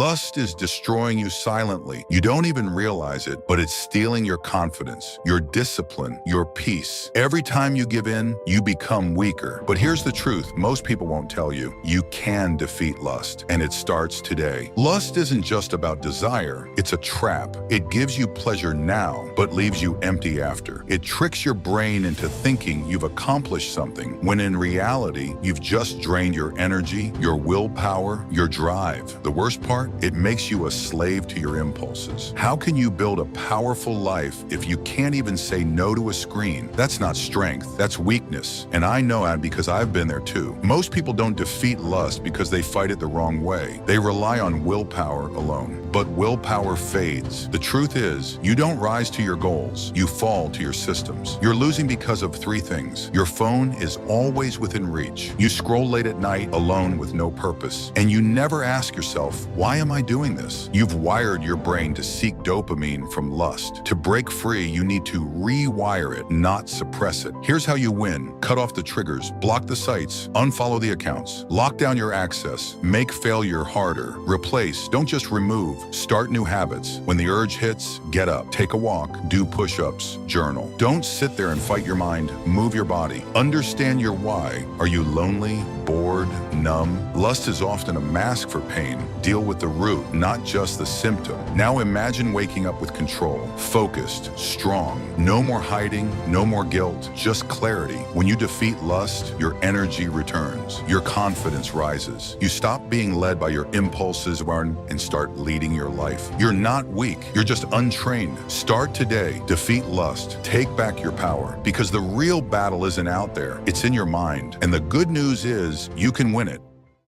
Lust is destroying you silently. You don't even realize it, but it's stealing your confidence, your discipline, your peace. Every time you give in, you become weaker. But here's the truth most people won't tell you. You can defeat lust, and it starts today. Lust isn't just about desire. It's a trap. It gives you pleasure now, but leaves you empty after. It tricks your brain into thinking you've accomplished something, when in reality, you've just drained your energy, your willpower, your drive. The worst part? It makes you a slave to your impulses. How can you build a powerful life if you can't even say no to a screen? That's not strength, that's weakness. And I know that because I've been there too. Most people don't defeat lust because they fight it the wrong way. They rely on willpower alone. But willpower fades. The truth is, you don't rise to your goals, you fall to your systems. You're losing because of three things. Your phone is always within reach. You scroll late at night alone with no purpose. And you never ask yourself, why am I doing this? You've wired your brain to seek dopamine from lust. To break free, you need to rewire it, not suppress it. Here's how you win. Cut off the triggers, block the sites, unfollow the accounts, lock down your access, make failure harder, replace, don't just remove, start new habits. When the urge hits, get up, take a walk, do push-ups, journal. Don't sit there and fight your mind, move your body. Understand your why. Are you lonely, bored, numb? Lust is often a mask for pain. Deal with the root, not just the symptom. Now imagine waking up with control, focused, strong. No more hiding, no more guilt, just clarity. When you defeat lust, your energy returns. Your confidence rises. You stop being led by your impulses and start leading your life. You're not weak, you're just untrained. Start today. Defeat lust. Take back your power. Because the real battle isn't out there, it's in your mind. And the good news is, you can win it.